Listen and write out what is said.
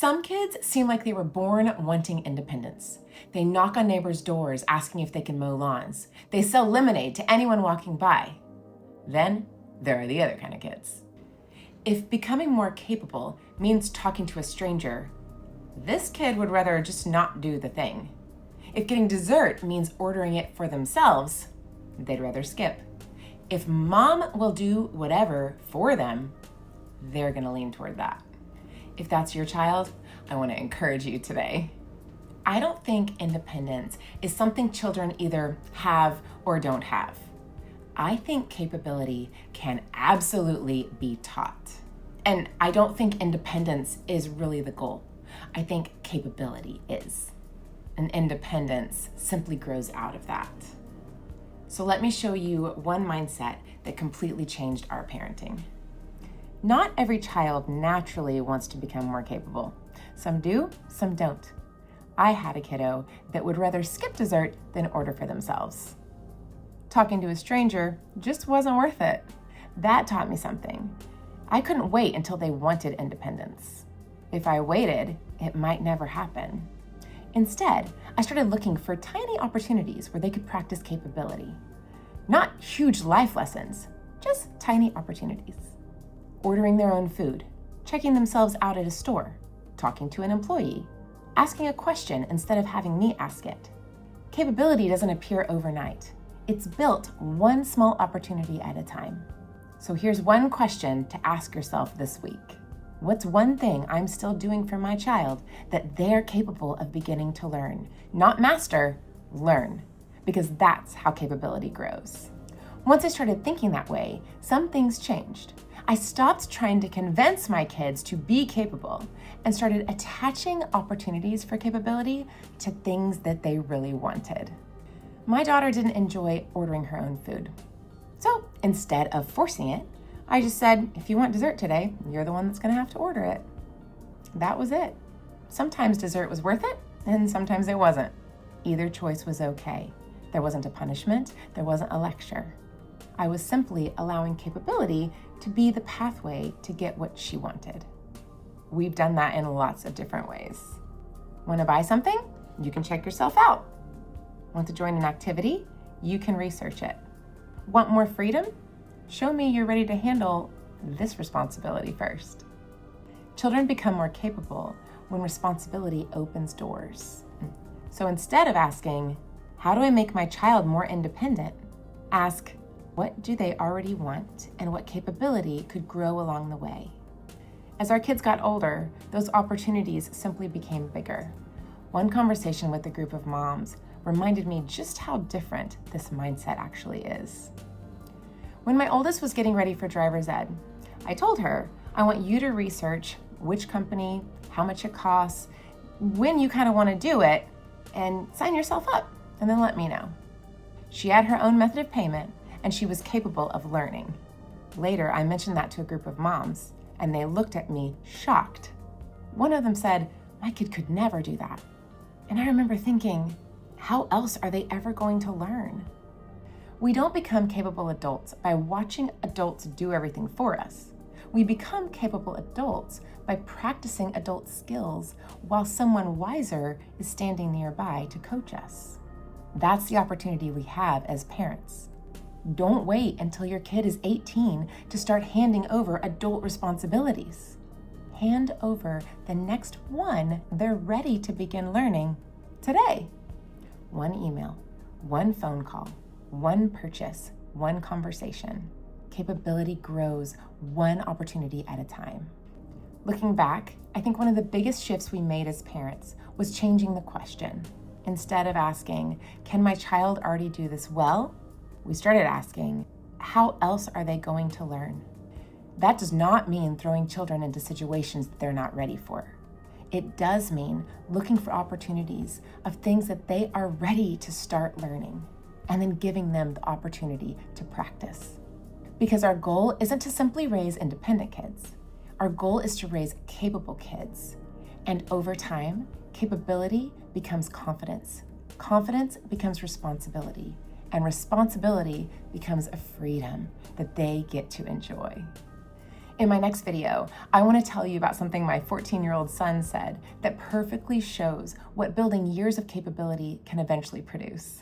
Some kids seem like they were born wanting independence. They knock on neighbors' doors asking if they can mow lawns. They sell lemonade to anyone walking by. Then there are the other kind of kids. If becoming more capable means talking to a stranger, this kid would rather just not do the thing. If getting dessert means ordering it for themselves, they'd rather skip. If mom will do whatever for them, they're gonna lean toward that. If that's your child, I want to encourage you today. I don't think independence is something children either have or don't have. I think capability can absolutely be taught. And I don't think independence is really the goal. I think capability is. And independence simply grows out of that. So let me show you one mindset that completely changed our parenting. Not every child naturally wants to become more capable. Some do, some don't. I had a kiddo that would rather skip dessert than order for themselves. Talking to a stranger just wasn't worth it. That taught me something. I couldn't wait until they wanted independence. If I waited, it might never happen. Instead, I started looking for tiny opportunities where they could practice capability. Not huge life lessons, just tiny opportunities. Ordering their own food, checking themselves out at a store, talking to an employee, asking a question instead of having me ask it. Capability doesn't appear overnight. It's built one small opportunity at a time. So here's one question to ask yourself this week. What's one thing I'm still doing for my child that they're capable of beginning to learn? Not master, learn, because that's how capability grows. Once I started thinking that way, some things changed. I stopped trying to convince my kids to be capable and started attaching opportunities for capability to things that they really wanted. My daughter didn't enjoy ordering her own food. So instead of forcing it, I just said, if you want dessert today, you're the one that's gonna have to order it. That was it. Sometimes dessert was worth it, and sometimes it wasn't. Either choice was okay. There wasn't a punishment, there wasn't a lecture. I was simply allowing capability to be the pathway to get what she wanted. We've done that in lots of different ways. Want to buy something? You can check yourself out. Want to join an activity? You can research it. Want more freedom? Show me you're ready to handle this responsibility first. Children become more capable when responsibility opens doors. So instead of asking, how do I make my child more independent? Ask, what do they already want and what capability could grow along the way? As our kids got older, those opportunities simply became bigger. One conversation with a group of moms reminded me just how different this mindset actually is. When my oldest was getting ready for driver's ed, I told her, I want you to research which company, how much it costs, when you kind of want to do it, and sign yourself up, and then let me know. She had her own method of payment, and she was capable of learning. Later, I mentioned that to a group of moms, and they looked at me shocked. One of them said, my kid could never do that. And I remember thinking, how else are they ever going to learn? We don't become capable adults by watching adults do everything for us. We become capable adults by practicing adult skills while someone wiser is standing nearby to coach us. That's the opportunity we have as parents. Don't wait until your kid is 18 to start handing over adult responsibilities. Hand over the next one they're ready to begin learning today. One email, one phone call, one purchase, one conversation. Capability grows one opportunity at a time. Looking back, I think one of the biggest shifts we made as parents was changing the question. Instead of asking, can my child already do this well? We started asking, how else are they going to learn? That does not mean throwing children into situations that they're not ready for. It does mean looking for opportunities of things that they are ready to start learning, and then giving them the opportunity to practice. Because our goal isn't to simply raise independent kids. Our goal is to raise capable kids. And over time, capability becomes confidence. Confidence becomes responsibility. And responsibility becomes a freedom that they get to enjoy. In my next video, I want to tell you about something my 14-year-old son said that perfectly shows what building years of capability can eventually produce.